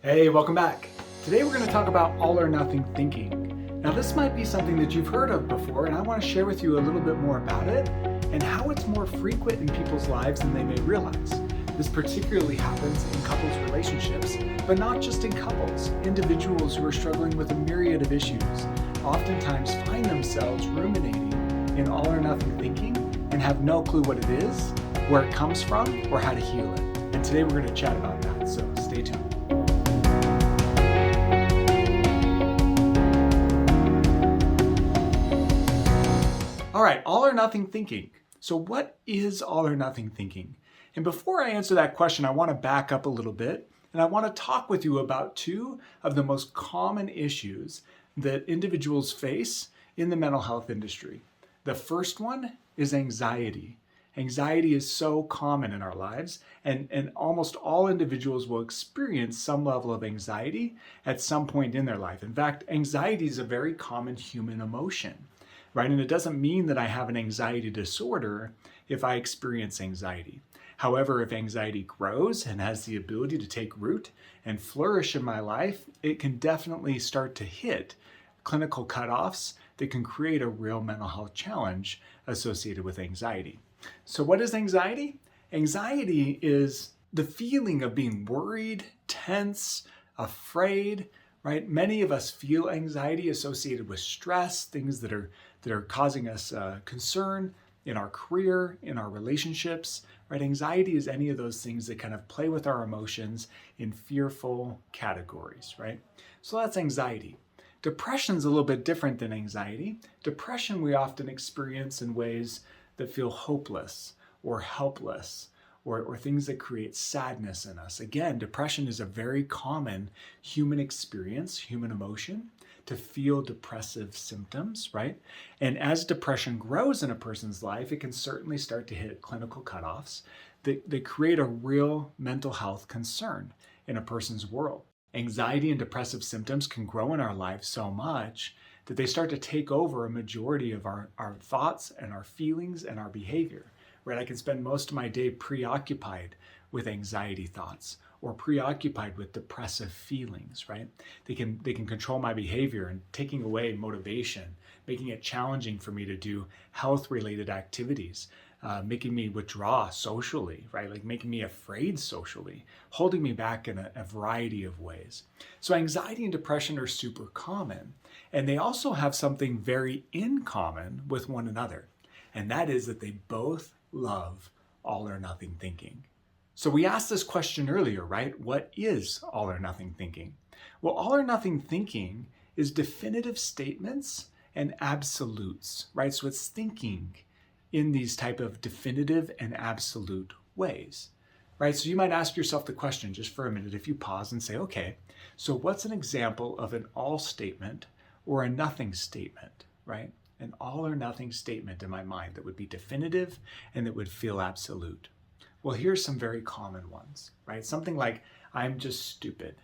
Hey, welcome back. Today we're going to talk about all or nothing thinking. Now, this might be something that you've heard of before, and I want to share with you a little bit more about it and how it's more frequent in people's lives than they may realize. This particularly happens in couples relationships, but not just in couples. Individuals who are struggling with a myriad of issues oftentimes find themselves ruminating in all or nothing thinking and have no clue what it is, where it comes from, or how to heal it. And today we're going to chat about that, so stay tuned. All right, all or nothing thinking. So what is all or nothing thinking? And before I answer that question, I want to back up a little bit and I want to talk with you about two of the most common issues that individuals face in the mental health industry. The first one is anxiety. Anxiety is so common in our lives, and almost all individuals will experience some level of anxiety at some point in their life. In fact, anxiety is a very common human emotion. Right? And it doesn't mean that I have an anxiety disorder if I experience anxiety. However, if anxiety grows and has the ability to take root and flourish in my life, it can definitely start to hit clinical cutoffs that can create a real mental health challenge associated with anxiety. So what is anxiety? Anxiety is the feeling of being worried, tense, afraid, right? Many of us feel anxiety associated with stress, things that are causing us concern in our career, in our relationships, right? Anxiety is any of those things that kind of play with our emotions in fearful categories, right? So that's anxiety. Depression's a little bit different than anxiety. Depression we often experience in ways that feel hopeless or helpless, or things that create sadness in us. Again, depression is a very common human experience, human emotion, to feel depressive symptoms, right? And as depression grows in a person's life, it can certainly start to hit clinical cutoffs that create a real mental health concern in a person's world. Anxiety and depressive symptoms can grow in our lives so much that they start to take over a majority of our thoughts and our feelings and our behavior. Right? I can spend most of my day preoccupied with anxiety thoughts or preoccupied with depressive feelings, right? They can control my behavior and taking away motivation, making it challenging for me to do health-related activities, making me withdraw socially, right? Like making me afraid socially, holding me back in a variety of ways. So anxiety and depression are super common, and they also have something very in common with one another, and that is that they both love all or nothing thinking. So we asked this question earlier, right? What is all or nothing thinking? Well, all or nothing thinking is definitive statements and absolutes, right? So it's thinking in these type of definitive and absolute ways, right? So you might ask yourself the question just for a minute if you pause and say, okay, so what's an example of an all statement or a nothing statement, right? An all or nothing statement in my mind that would be definitive and that would feel absolute. Well, here's some very common ones, right? Something like, I'm just stupid,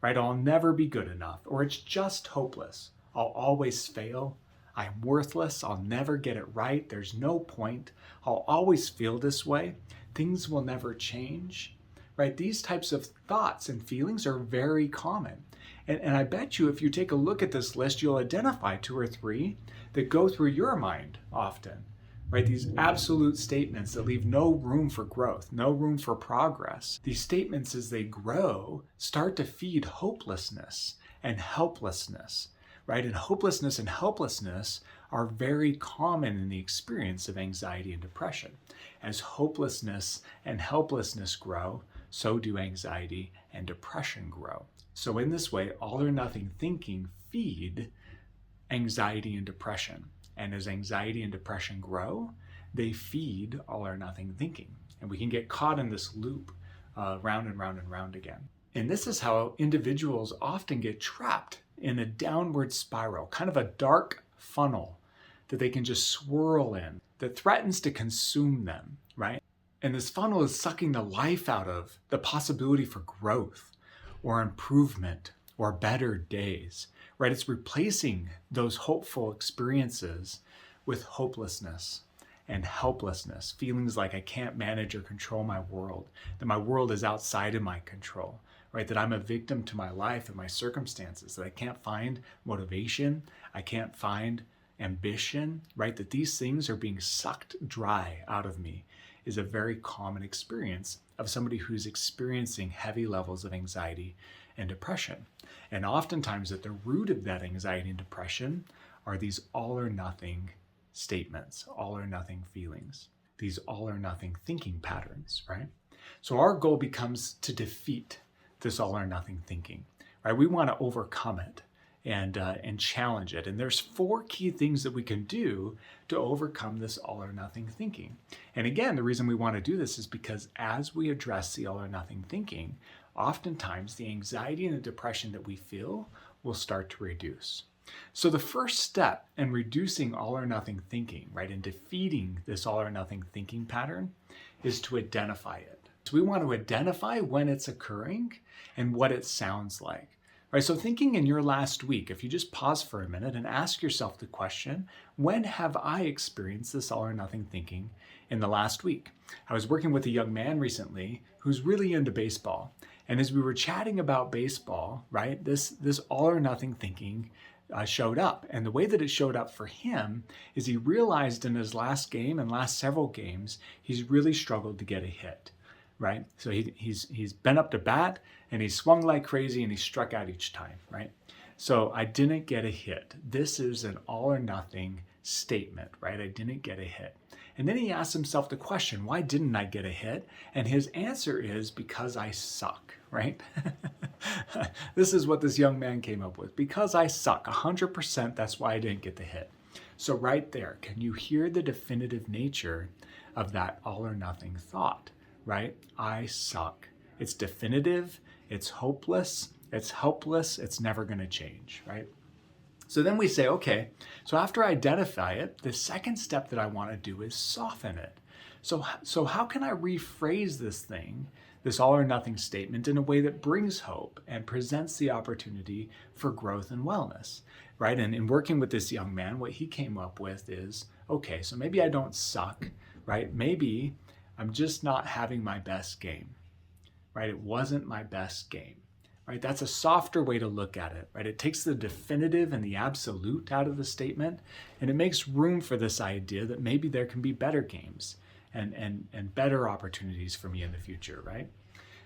right? I'll never be good enough, or it's just hopeless. I'll always fail. I'm worthless. I'll never get it right. There's no point. I'll always feel this way. Things will never change, right? These types of thoughts and feelings are very common. And I bet you if you take a look at this list, you'll identify two or three that go through your mind often, right? These absolute statements that leave no room for growth, no room for progress. These statements, as they grow, start to feed hopelessness and helplessness, right? And hopelessness and helplessness are very common in the experience of anxiety and depression. As hopelessness and helplessness grow, so do anxiety and depression grow. So in this way, all or nothing thinking feed anxiety and depression. And as anxiety and depression grow, they feed all or nothing thinking. And we can get caught in this loop round and round and round again. And this is how individuals often get trapped in a downward spiral, kind of a dark funnel that they can just swirl in that threatens to consume them, right? And this funnel is sucking the life out of the possibility for growth or improvement or better days, right? It's replacing those hopeful experiences with hopelessness and helplessness, feelings like I can't manage or control my world, that my world is outside of my control, right? That I'm a victim to my life and my circumstances, that I can't find motivation, I can't find ambition, right? That these things are being sucked dry out of me is a very common experience of somebody who's experiencing heavy levels of anxiety and depression. And oftentimes at the root of that anxiety and depression are these all or nothing statements, all or nothing feelings, these all or nothing thinking patterns, right? So our goal becomes to defeat this all or nothing thinking, right? We want to overcome it and challenge it. And there's 4 key things that we can do to overcome this all or nothing thinking. And again, the reason we want to do this is because as we address the all or nothing thinking, oftentimes the anxiety and the depression that we feel will start to reduce. So the first step in reducing all or nothing thinking, right, and defeating this all or nothing thinking pattern is to identify it. So we want to identify when it's occurring and what it sounds like. Right, so thinking in your last week, if you just pause for a minute and ask yourself the question, when have I experienced this all or nothing thinking in the last week? I was working with a young man recently who's really into baseball. And as we were chatting about baseball, right, this all or nothing thinking showed up. And the way that it showed up for him is he realized in his last game and last several games, he's really struggled to get a hit. Right? So he's been up to bat and he's swung like crazy and he struck out each time, right? So I didn't get a hit. This is an all or nothing statement, right? I didn't get a hit. And then he asked himself the question, why didn't I get a hit? And his answer is because I suck, right? This is what this young man came up with. Because I suck, 100%, that's why I didn't get the hit. So right there, can you hear the definitive nature of that all or nothing thought? Right? I suck. It's definitive, it's hopeless, it's helpless, it's never going to change, right? So then we say, okay, so after I identify it, the second step that I want to do is soften it. So how can I rephrase this thing, this all or nothing statement, in a way that brings hope and presents the opportunity for growth and wellness, right? And in working with this young man, what he came up with is, okay, so maybe I don't suck, right? Maybe I'm just not having my best game, right? It wasn't my best game, right? That's a softer way to look at it, right? It takes the definitive and the absolute out of the statement, and it makes room for this idea that maybe there can be better games and better opportunities for me in the future, right?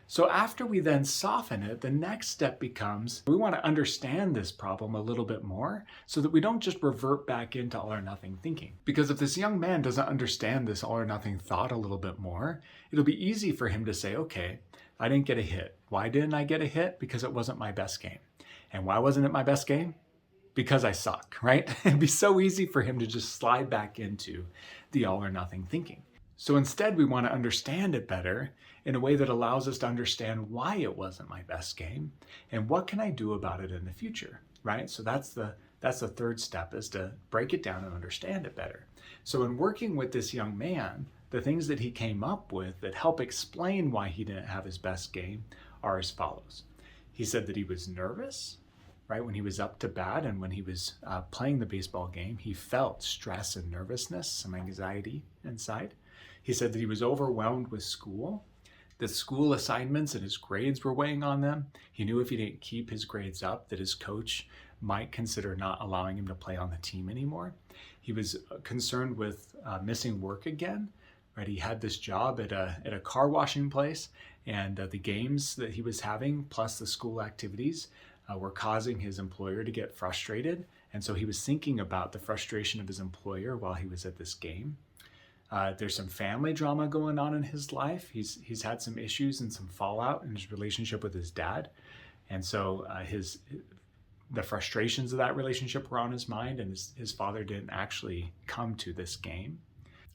So after we then soften it, the next step becomes we want to understand this problem a little bit more so that we don't just revert back into all or nothing thinking. Because if this young man doesn't understand this all or nothing thought a little bit more, it'll be easy for him to say, okay, I didn't get a hit. Why didn't I get a hit? Because it wasn't my best game. And why wasn't it my best game? Because I suck, right? It'd be so easy for him to just slide back into the all or nothing thinking. So instead, we want to understand it better in a way that allows us to understand why it wasn't my best game and what can I do about it in the future, right? So that's the third step, is to break it down and understand it better. So in working with this young man, the things that he came up with that help explain why he didn't have his best game are as follows. He said that he was nervous, right? When he was up to bat and when he was playing the baseball game, he felt stress and nervousness, some anxiety inside. He said that he was overwhelmed with school, that school assignments and his grades were weighing on them. He knew if he didn't keep his grades up, that his coach might consider not allowing him to play on the team anymore. He was concerned with missing work again, right? He had this job at a car washing place, and the games that he was having, plus the school activities, were causing his employer to get frustrated. And so he was thinking about the frustration of his employer while he was at this game. There's some family drama going on in his life. He's had some issues and some fallout in his relationship with his dad. And so the frustrations of that relationship were on his mind, and his father didn't actually come to this game.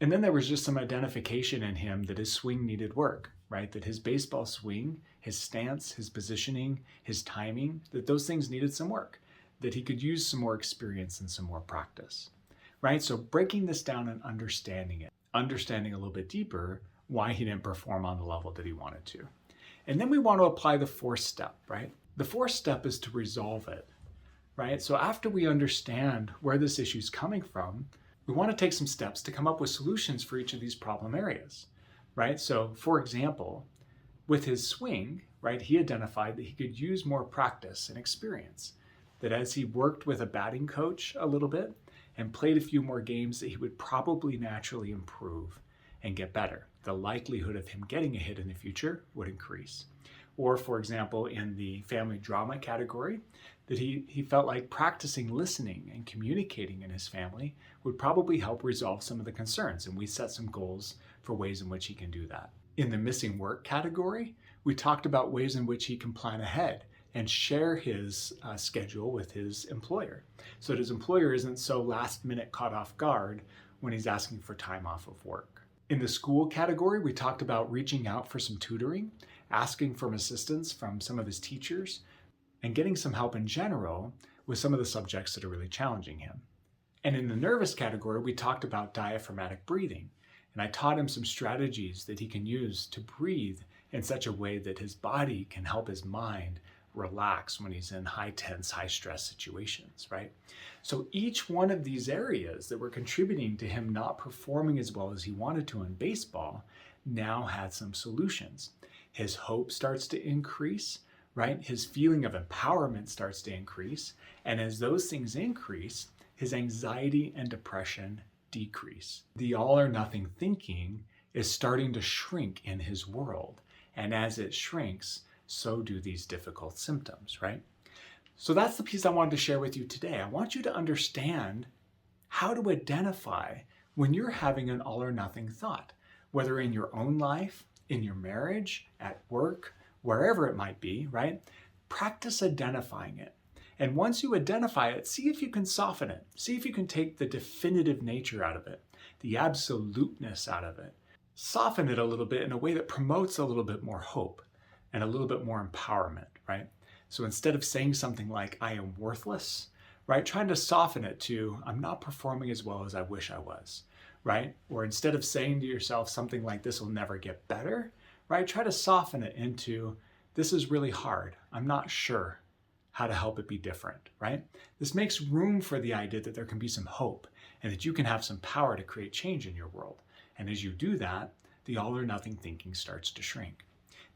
And then there was just some identification in him that his swing needed work, right? That his baseball swing, his stance, his positioning, his timing, that those things needed some work, that he could use some more experience and some more practice, right? So breaking this down and understanding it, understanding a little bit deeper why he didn't perform on the level that he wanted to. And then we want to apply the fourth step, right? The fourth step is to resolve it, right? So after we understand where this issue is coming from, we want to take some steps to come up with solutions for each of these problem areas, right? So for example, With his swing, right, he identified that he could use more practice and experience. That as he worked with a batting coach a little bit and played a few more games, that he would probably naturally improve and get better. The likelihood of him getting a hit in the future would increase. Or, for example, in the family drama category, that he felt like practicing listening and communicating in his family would probably help resolve some of the concerns, and we set some goals for ways in which he can do that. In the missing work category, we talked about ways in which he can plan ahead and share his schedule with his employer, so that his employer isn't so last minute caught off guard when he's asking for time off of work. In the school category, we talked about reaching out for some tutoring, asking for assistance from some of his teachers, and getting some help in general with some of the subjects that are really challenging him. And in the nervous category, we talked about diaphragmatic breathing, and I taught him some strategies that he can use to breathe in such a way that his body can help his mind relax when he's in high tense, high stress situations, right? So each one of these areas that were contributing to him not performing as well as he wanted to in baseball now had some solutions. His hope starts to increase, right? His feeling of empowerment starts to increase. And as those things increase, his anxiety and depression decrease. The all or nothing thinking is starting to shrink in his world. And as it shrinks, so do these difficult symptoms, right? So that's the piece I wanted to share with you today. I want you to understand how to identify when you're having an all or nothing thought, whether in your own life, in your marriage, at work, wherever it might be, right? Practice identifying it. And once you identify it, see if you can soften it. See if you can take the definitive nature out of it, the absoluteness out of it. Soften it a little bit in a way that promotes a little bit more hope and a little bit more empowerment, right? So instead of saying something like, I am worthless, right? Trying to soften it to, I'm not performing as well as I wish I was, right? Or instead of saying to yourself something like, this will never get better, right? Try to soften it into, this is really hard. I'm not sure how to help it be different, right? This makes room for the idea that there can be some hope and that you can have some power to create change in your world. And as you do that, the all or nothing thinking starts to shrink.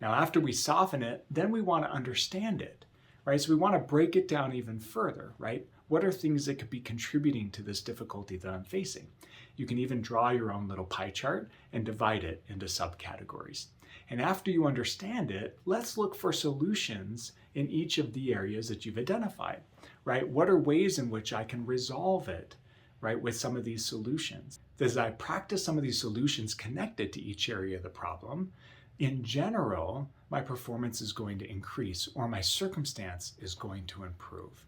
Now, after we soften it, then we want to understand it, right? So we want to break it down even further, right? What are things that could be contributing to this difficulty that I'm facing? You can even draw your own little pie chart and divide it into subcategories. And after you understand it, let's look for solutions in each of the areas that you've identified, right? What are ways in which I can resolve it, right, with some of these solutions? As I practice some of these solutions connected to each area of the problem, in general, my performance is going to increase or my circumstance is going to improve.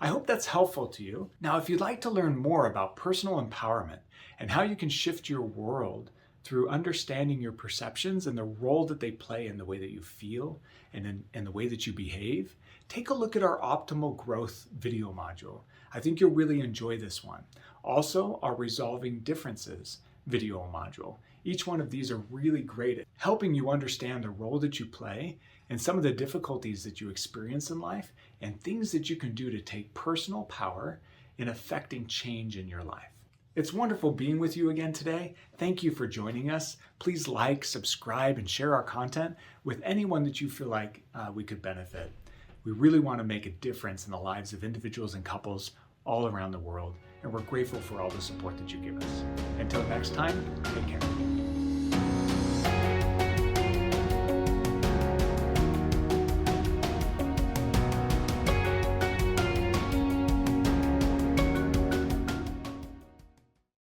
I hope that's helpful to you. Now, if you'd like to learn more about personal empowerment and how you can shift your world through understanding your perceptions and the role that they play in the way that you feel and in the way that you behave, take a look at our optimal growth video module. I think you'll really enjoy this one. Also, our resolving differences video module. Each one of these are really great at helping you understand the role that you play and some of the difficulties that you experience in life and things that you can do to take personal power in affecting change in your life. It's wonderful being with you again today. Thank you for joining us. Please like, subscribe, and share our content with anyone that you feel like we could benefit. We really want to make a difference in the lives of individuals and couples all around the world, and we're grateful for all the support that you give us. Until next time, take care.